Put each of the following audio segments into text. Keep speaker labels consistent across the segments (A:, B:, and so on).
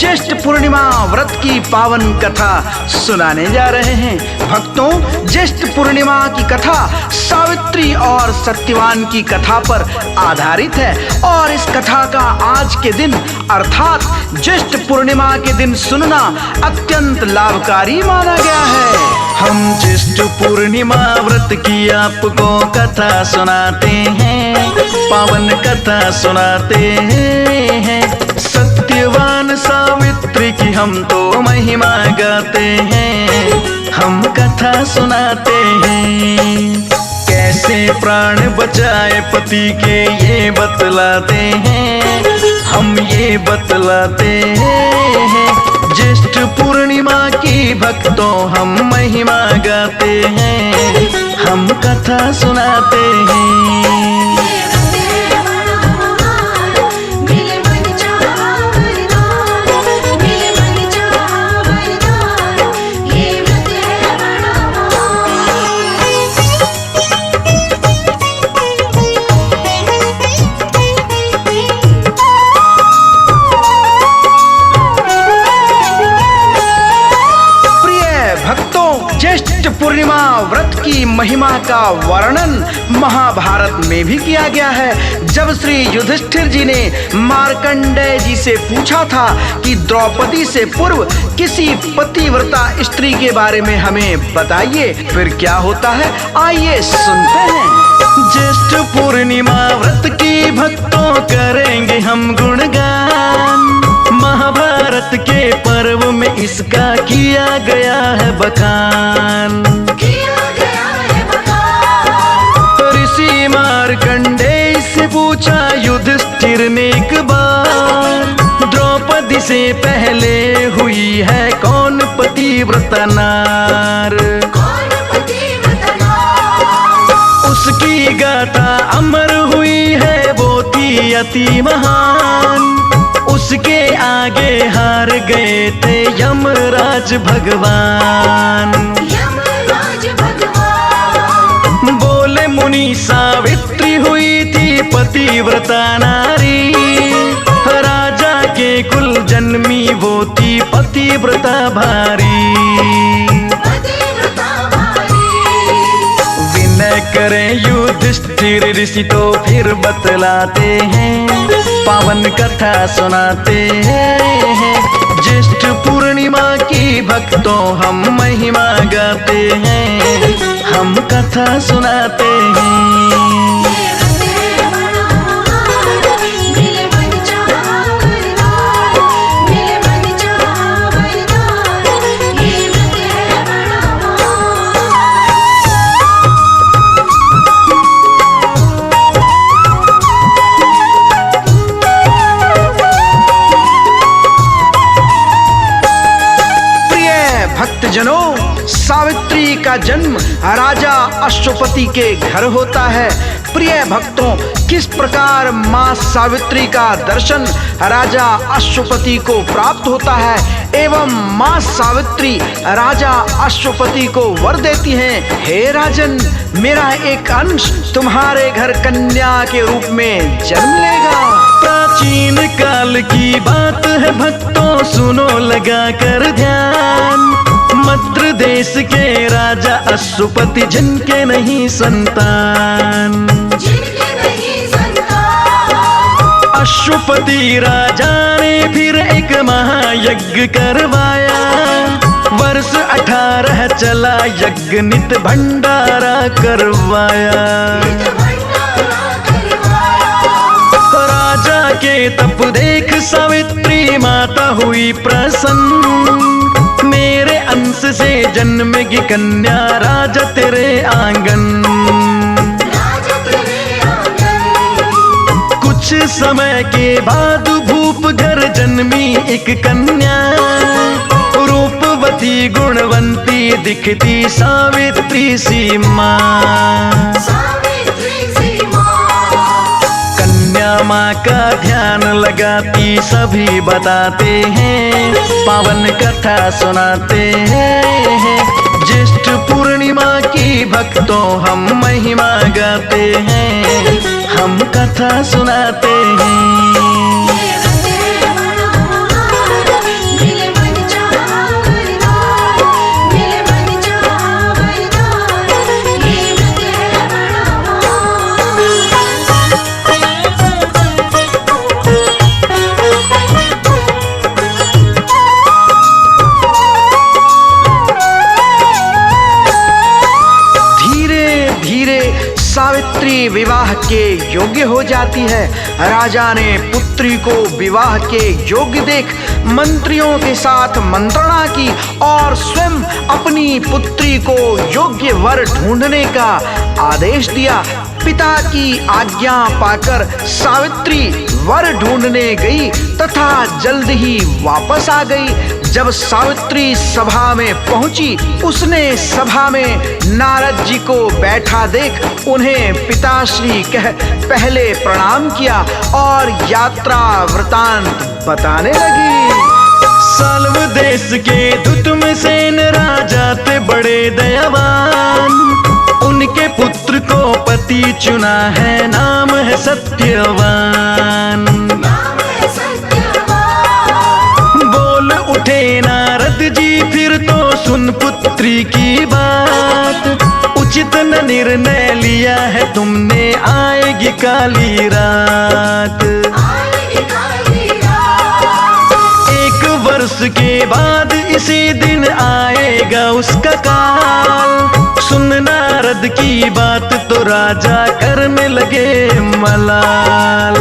A: ज्येष्ठ पूर्णिमा व्रत की पावन कथा सुनाने जा रहे हैं। भक्तों, ज्येष्ठ पूर्णिमा की कथा सावित्री और सत्यवान की कथा पर आधारित है और इस कथा का आज के दिन अर्थात ज्येष्ठ पूर्णिमा के दिन सुनना अत्यंत लाभकारी माना गया है। हम ज्येष्ठ पूर्णिमा व्रत की आपको कथा सुनाते हैं, पावन कथा सुनाते हैं। सत्यवान सावित्री की हम तो महिमा गाते हैं, हम कथा सुनाते हैं। कैसे प्राण बचाए पति के ये बतलाते हैं, हम ये बतलाते हैं। ज्येष्ठ पूर्णिमा की भक्तों हम महिमा गाते हैं, हम कथा सुनाते हैं। ज्येष्ठ पूर्णिमा व्रत की महिमा का वर्णन महाभारत में भी किया गया है। जब श्री युधिष्ठिर जी ने मार्कंडेय जी से पूछा था कि द्रौपदी से पूर्व किसी पतिव्रता स्त्री के बारे में हमें बताइए, फिर क्या होता है, आइए सुनते हैं। ज्येष्ठ पूर्णिमा व्रत की भक्तों करेंगे हम गुणगान, महाभारत के पर्व में इसका किया गया है बखान। ऋषि मार्कंडेय से पूछा युधिष्ठिर ने एक बार, द्रौपदी से पहले हुई है कौन पतिव्रता नार? उसकी गाथा अमर हुई है, वो थी अति महान। उसके आगे हार गए थे यमराज भगवान। बोले मुनि सावित्री हुई थी पतिव्रता नारी, राजा के कुल जन्मी वो थी पतिव्रता भारी। विनय करें युधिष्ठिर ऋषि तो फिर बतलाते हैं, पावन कथा सुनाते हैं। ज्येष्ठ पूर्णिमा की भक्तों हम महिमा गाते हैं, हम कथा सुनाते हैं। भक्तजनों, सावित्री का जन्म राजा अश्वपति के घर होता है। प्रिय भक्तों, किस प्रकार माँ सावित्री का दर्शन राजा अश्वपति को प्राप्त होता है एवं माँ सावित्री राजा अश्वपति को वर देती हैं, हे राजन, मेरा एक अंश तुम्हारे घर कन्या के रूप में जन्म लेगा। प्राचीन काल की बात है भक्तों, सुनो लगा कर ध्यान। मद्र देश के राजा अश्वपति जिनके नहीं संतान, अश्वपति राजा ने फिर एक महायज्ञ करवाया। वर्ष 18 चला यज्ञ, नित भंडारा करवाया। राजा के तप देख सावित्री माता हुई प्रसन्न, मेरे अंश से जन्मेगी कन्या राजा तेरे आंगन। कुछ समय के बाद भूप घर जन्मी एक कन्या, रूपवती गुणवंती दिखती सावित्री सी माँ। कन्या माँ का ध्यान लगाती सभी बताते हैं, पावन कथा सुनाते हैं। ज्येष्ठ पूर्णिमा की भक्तों हम महिमा गाते हैं, हम कथा सुनाते हैं। सावित्री विवाह के योग्य हो जाती है। राजा ने पुत्री को विवाह के योग्य देख मंत्रियों के साथ मंत्रणा की और स्वयं अपनी पुत्री को योग्य वर ढूंढने का आदेश दिया। पिता की आज्ञा पाकर सावित्री वर ढूंढने गई तथा जल्द ही वापस आ गई। जब सावित्री सभा में पहुंची, उसने सभा में नारद जी को बैठा देख उन्हें पिताश्री कह पहले प्रणाम किया और यात्रा वृतांत बताने लगी।
B: साल्व देश के दुतुमसेन राजा थे बड़े दयावान, उनके पुत्र को पति चुना है, नाम है सत्यवान। बोल उठे नारद जी फिर तो सुन पुत्री की बात, उचित न निर्णय लिया है तुमने, आएगी काली रात। एक वर्ष के बाद इसी दिन आएगा उसका काल, सुन नारद की बात तो राजा करने लगे मलाल।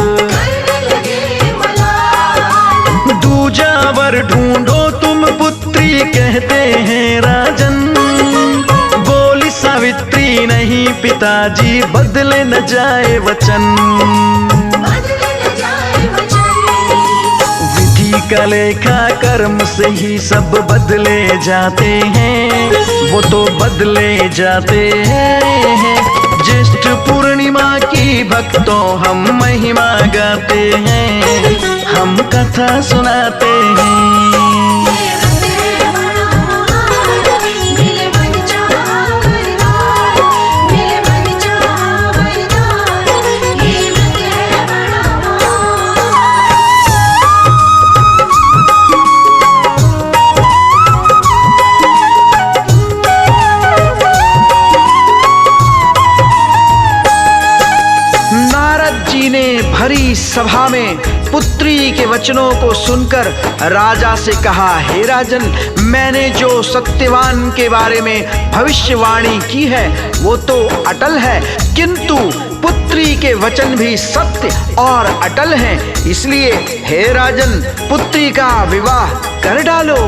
B: दूजा वर ढूंढो तुम पुत्री कहते हैं राजन, बोली सावित्री नहीं पिताजी बदले न जाए वचन। का लेखा कर्म से ही सब बदले जाते हैं, वो तो बदले जाते हैं। ज्येष्ठ पूर्णिमा की भक्तों हम महिमा गाते हैं, हम कथा सुनाते हैं।
A: भरी सभा में पुत्री के वचनों को सुनकर राजा से कहा, हे राजन, मैंने जो सत्यवान के बारे में भविष्यवाणी की है वो तो अटल है, किंतु पुत्री के वचन भी सत्य और अटल हैं, इसलिए हे राजन पुत्री का विवाह कर डालो।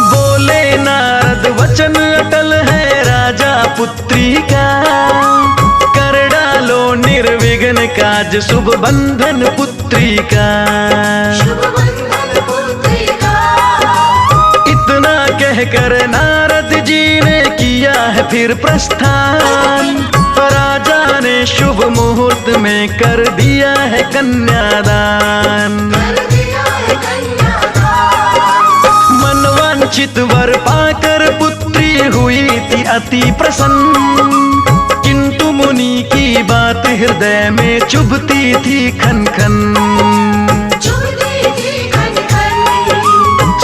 B: बोले नारद वचन अटल है राजा पुत्री का, कर डालो निर्विघ्न काज शुभ बंधन पुत्री का। इतना कहकर नारद जी ने किया है फिर प्रस्थान, राजा ने शुभ मुहूर्त में कर दिया है कन्यादान। मनवांछित वर पाकर पुत्री हुई थी अति प्रसन्न, किंतु मुनि की बात हृदय में चुभती थी खन खन।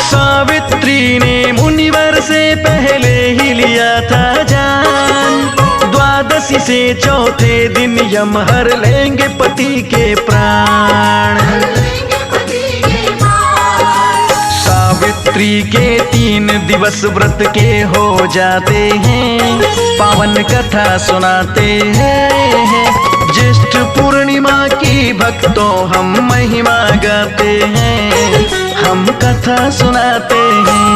B: सावित्री ने मुनिवर से पहले ही लिया था जान, द्वादशी से चौथे दिन यम हर लेंगे पति के प्राण। सावित्री के 3 दिवस व्रत के हो जाते हैं, पावन कथा सुनाते हैं। ज्येष्ठ पूर्णिमा की भक्तों हम महिमा गाते हैं, हम कथा सुनाते हैं।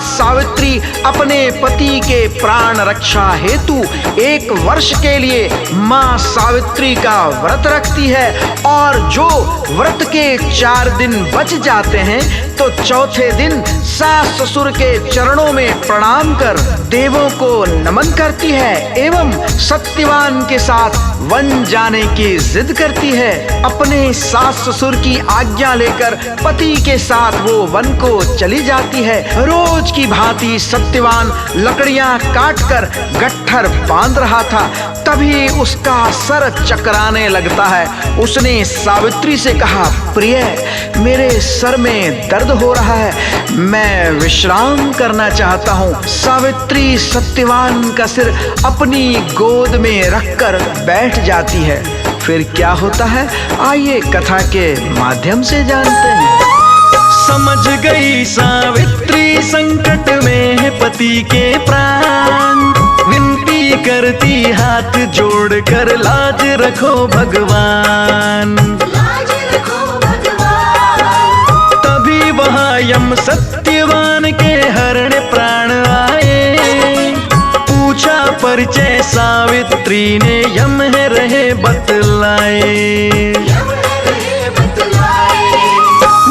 A: सावित्री अपने पति के प्राण रक्षा हेतु 1 वर्ष के लिए मां सावित्री का व्रत रखती है, और जो व्रत के 4 दिन बच जाते हैं तो चौथे दिन सास ससुर के चरणों में प्रणाम कर देवों को नमन करती है एवं सत्यवान के साथ वन जाने की जिद करती है। अपने सास ससुर की आज्ञा लेकर पति के साथ वो वन को चली जाती है। रोज की भांति सत्यवान लकड़ियां काटकर गट्ठर बांध रहा था, तभी उसका सर चकराने लगता है। उसने सावित्री से कहा, प्रिय, मेरे सर में दर्द हो रहा है, मैं विश्राम करना चाहता हूँ। सावित्री सत्यवान का सिर अपनी गोद में रखकर बैठ जाती है। फिर क्या होता है, आइए कथा के माध्यम से जानते हैं।
B: समझ गई सावित्री संकट में है पति के प्राण, विनती करती हाथ जोड़कर, लाज रखो भगवान,
C: लाज रखो भगवान।
B: तभी वहाँ यम सत्यवान के हरण प्राण आए। पूछा परिचय सावित्री ने, यम है रहे बतलाए।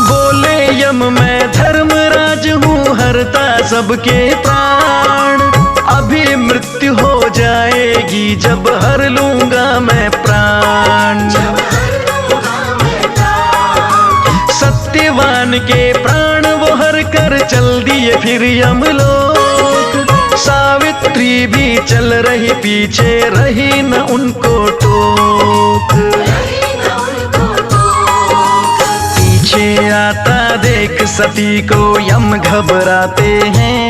B: बोले यम, मैं धर्मराज हूँ, हरता सबके प्राण। अभी मृत्यु हो जाएगी जब हर लूंगा मैं प्राण। सत्यवान के प्राण वो हर कर चल दिए फिर यमलोक। सावित्री भी चल रही पीछे, रही न उनको टोक। पीछे आता देख सती को यम घबराते हैं,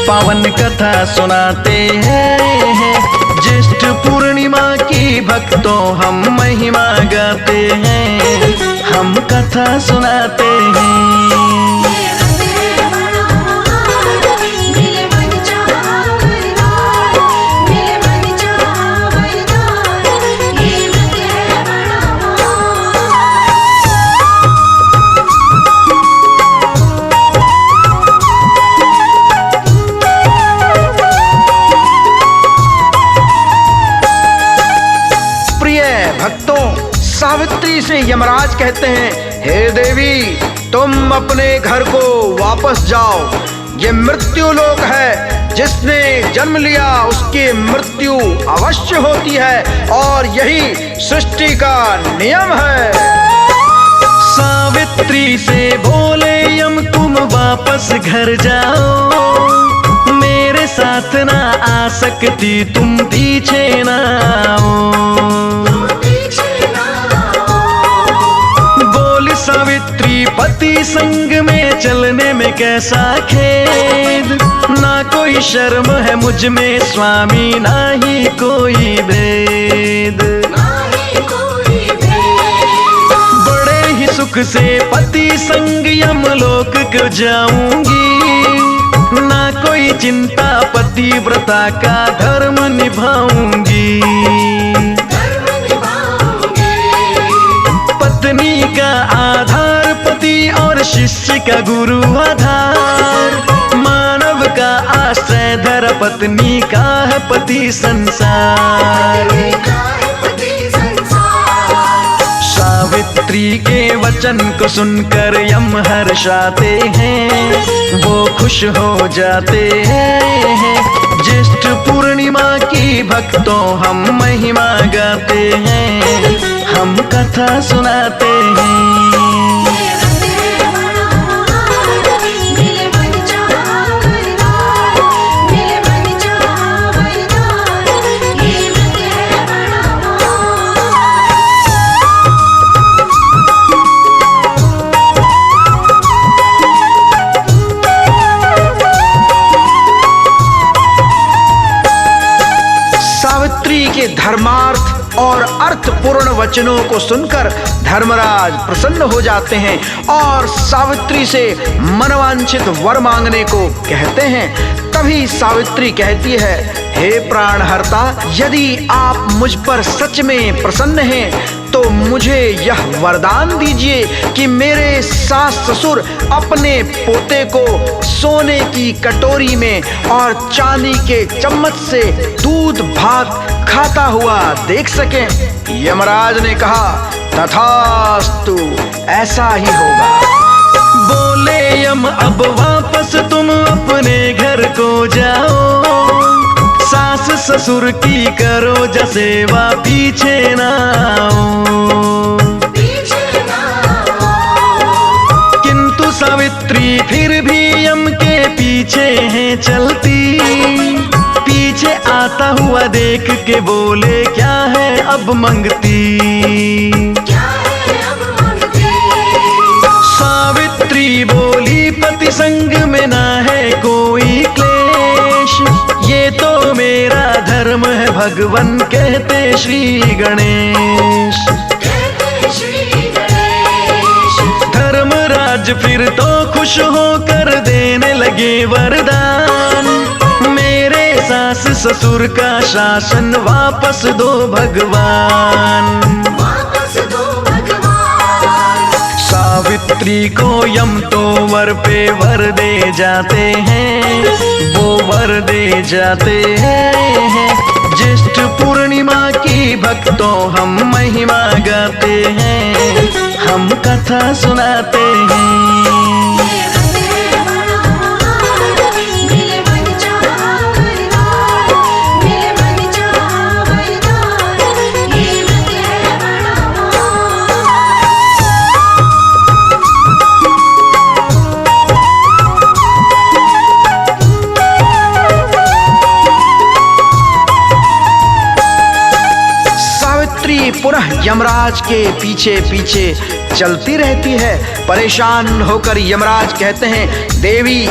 B: पावन कथा सुनाते हैं। ज्येष्ठ पूर्णिमा की भक्तों हम महिमा गाते हैं, हम कथा सुनाते हैं।
A: सावित्री से यमराज कहते हैं, हे देवी, तुम अपने घर को वापस जाओ। ये मृत्यु लोक है, जिसने जन्म लिया उसकी मृत्यु अवश्य होती है, और यही सृष्टि का नियम है।
B: सावित्री से बोले यम, तुम वापस घर जाओ, मेरे साथ ना आ सकती तुम पीछे ना आओ। सावित्री पति संग में चलने में कैसा खेद, ना कोई शर्म है मुझ में स्वामी, ना ही कोई भेद। बड़े ही सुख से पति संग यमलोक को जाऊंगी, ना कोई चिंता पतिव्रता का धर्म निभाऊंगी। पत्नी का आधार पति और शिष्य का गुरु आधार, मानव का आश्रय धर पत्नी का है पति संसार। सावित्री के वचन को सुनकर यम हर्षाते हैं, वो खुश हो जाते हैं। ज्येष्ठ पूर्णिमा की भक्तों हम महिमा गाते हैं, हम कथा सुनाते हैं।
A: सावित्री के धर्मार्थ और अर्थपूर्ण वचनों को सुनकर धर्मराज प्रसन्न हो जाते हैं और सावित्री से मनवांछित वर मांगने को कहते हैं। तभी सावित्री कहती है, हे प्राणहर्ता, यदि आप मुझ पर सच में प्रसन्न हैं तो मुझे यह वरदान दीजिए कि मेरे सास ससुर अपने पोते को सोने की कटोरी में और चांदी के चम्मच से दूध भात खाता हुआ देख सकें। यमराज ने कहा, तथास्तु, ऐसा ही होगा।
B: बोले यम, अब वापस तुम अपने घर को जाओ, सास ससुर की करो जा सेवा, पीछे ना आओ। किंतु सावित्री फिर भी यम के पीछे पीछे है चलती, पीछे आता हुआ देख के बोले क्या है अब मंगती।
C: क्या है अब मांगती?
B: सावित्री बोली पति संग में ना है कोई क्लेश, ये तो मेरा धर्म है भगवन कहते श्री गणेश।
C: कहते श्री गणेश।
B: धर्मराज फिर तो खुश होकर देने लगे वरदान, मेरे सास ससुर का शासन वापस दो भगवान।
C: वापस दो भगवान।
B: सावित्री को यम तो वर पे वर दे जाते हैं, वो वर दे जाते हैं। ज्येष्ठ पूर्णिमा की भक्तों हम महिमा गाते हैं, हम कथा सुनाते हैं।
C: मिले मन चाहा वरदान, मिले मन चाहा वरदान, ये व्रत है बड़ा महान।
A: सावित्री पुनः यमराज के पीछे पीछे चलती रहती है। परेशान होकर यमराज कहते हैं, देवी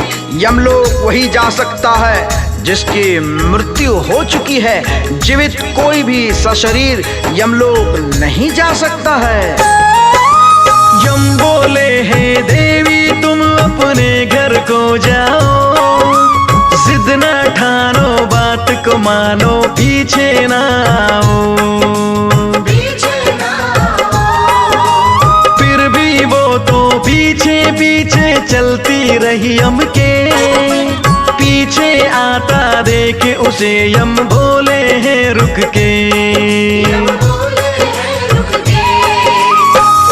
A: यमलोक वही जा सकता है जिसकी मृत्यु हो चुकी है, जीवित कोई भी सशरीर यमलोक नहीं जा सकता है।
B: यम बोले हे देवी तुम अपने घर को जाओ, जिद न ठानो बात को मानो, पीछे ना आओ।
C: पीछे ना
B: फिर भी वो तो पीछे पीछे चलती रही यम के, पीछे आता देख उसे यम बोले हैं रुक के।
C: बोले हैं रुक के।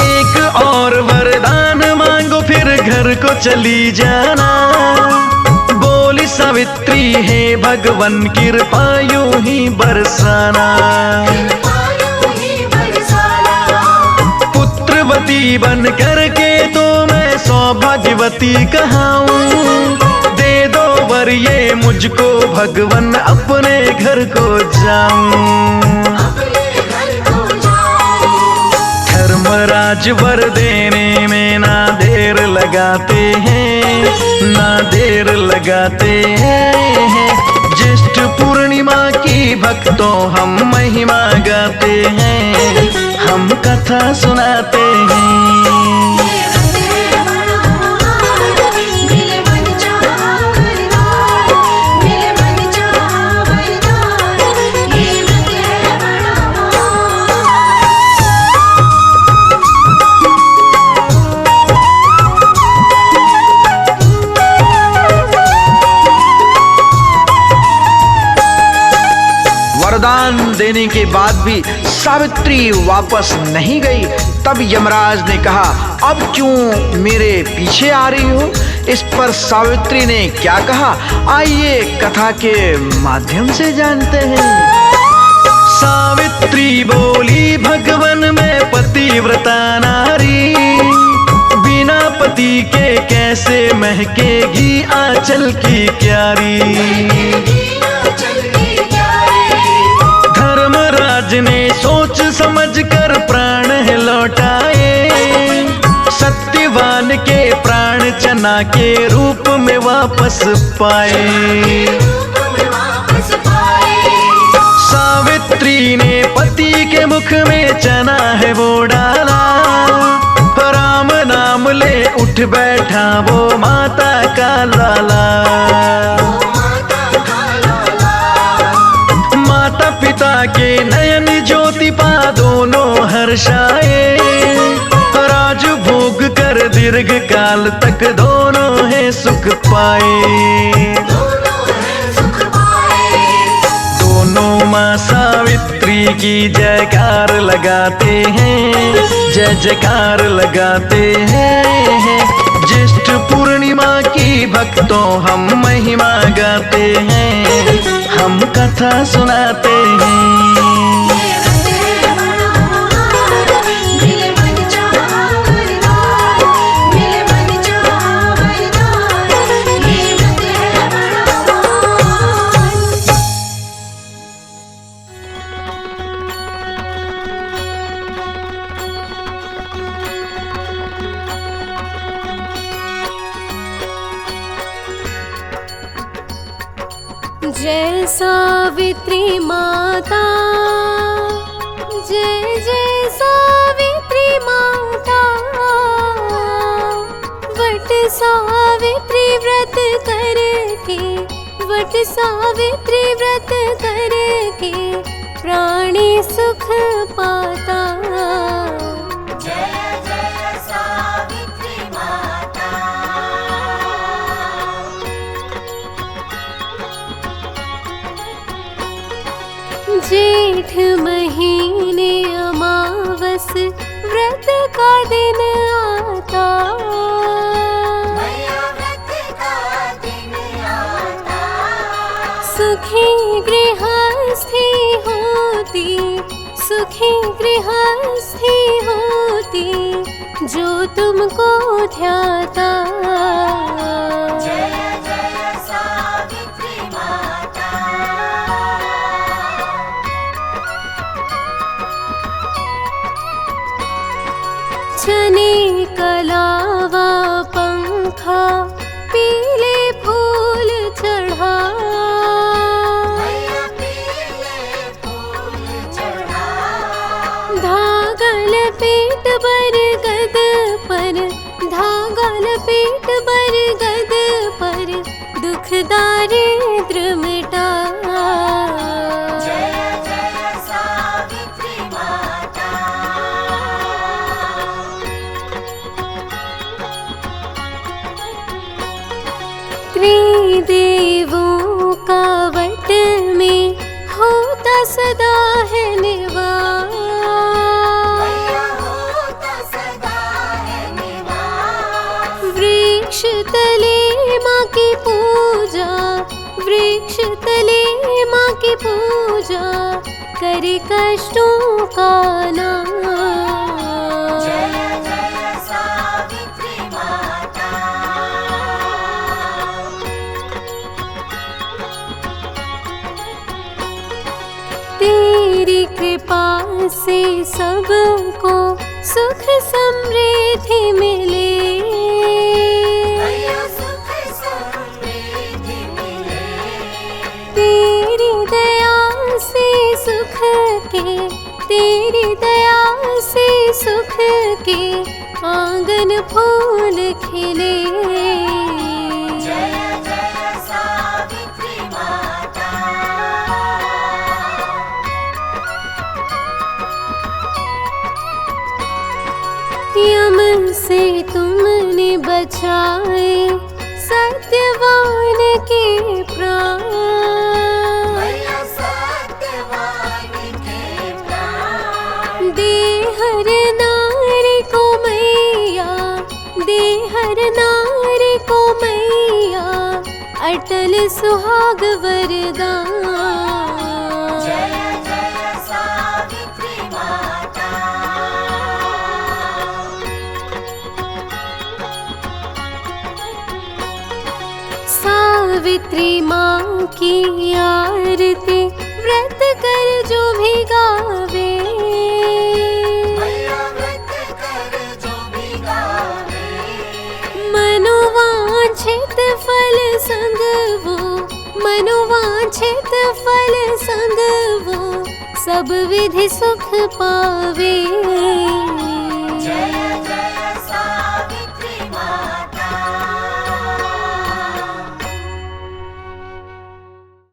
B: एक और वरदान मांगो फिर घर को चली जाना, बोली सावित्री है भगवन कृपा यूं ही बरसाना।
C: कृपालु ही बरसाना।
B: पुत्रवती बन करके तो मैं सौभाग्यवती कहाऊं, दे दो वर ये मुझको भगवन अपने घर को जाऊं।
C: अपने घर को जाऊं।
B: धर्मराज वर देने में ना देर लगाते हैं, ना देर लगाते हैं। ज्येष्ठ पूर्णिमा की भक्तों हम महिमा गाते हैं, हम कथा सुनाते हैं।
C: मिले मन चाहा वरदान, मिले मन चाहा वरदान, ये व्रत है बड़ा महान।
A: वरदान देने के बाद भी सावित्री वापस नहीं गई। तब यमराज ने कहा, अब क्यों मेरे पीछे आ रही हो? इस पर सावित्री ने क्या कहा, आइए कथा के माध्यम से जानते हैं।
B: सावित्री बोली भगवन में पतिव्रता नारी, बिना पति के कैसे महकेगी आंचल की क्यारी। धर्मराज ने सोच समझ कर प्राण लौटाए, सत्यवान के प्राण चना के रूप में वापस पाए। सावित्री ने पति के मुख में चना है वो डाला, राम नाम ले उठ बैठा वो माता का लाला। माता पिता के नयन ज्योति पा दोनों हर्षाए, राज भोग कर दीर्घ काल तक दोनों है सुख पाए। दोनों माँ सावित्री की जयकार लगाते हैं, जय जयकार लगाते हैं। ज्येष्ठ पूर्णिमा की भक्तों हम महिमा गाते हैं, हम कथा सुनाते हैं।
C: मिले मन चाहा वरदान, मिले मन चाहा वरदान, ये व्रत है
D: जय सावित्री माता, जय जय सावित्री माता। वट सावित्री व्रत करके, वट सावित्री व्रत करके प्राणी सुख पाता।
C: जय जय सावित्री माता।
D: जेठ महीने अमावस व्रत का दिन आता।
C: मैया व्रत का दिन आता।
D: सुखी गृहस्थी होती, सुखी गृहस्थी होती जो तुमको ध्याता।
C: जय जय सावित्री माता।
D: चने कलावा पंखा पीले फूल चढ़ा।
C: मैया पीले फूल चढ़ा।
D: धागल पीठ बरगद पर, धागल पीठ बरगद पर दुख दारिद्र मिटा।
C: जय जय सावित्री माता।
D: त्रिदेवों का वट में होता सदा है निवास।
C: मैया होता सदा है निवास।
D: वृक्ष तले माँ की पूजा, वृक्ष तले माँ की पूजा करे कष्टों का नाश।
C: जय जय सावित्री माता।
D: तेरी कृपा से सबको सुख समृद्धि मिले।
C: मैया सुख समृद्धि मिले।
D: तेरी दया से सुख के, तेरी दया से सुख के आंगन फूल खिले।
C: जय जय सावित्री माता।
D: यम से तुमने बचाए सत्यवान के प्राण।
C: मैया सत्यवान के प्राण।
D: दे हर नारी को मैया, दे हर नारी को मैया अटल सुहाग वरदान।
C: जय जय सावित्री माता।
D: सावित्री माँ की आरती व्रत कर जो भी गावे।
C: मैया व्रत कर जो भी गावे।
D: मनोवांछित फल संग वो, मनोवांछित फल संग वो सब विधि सुख पावे।
C: जय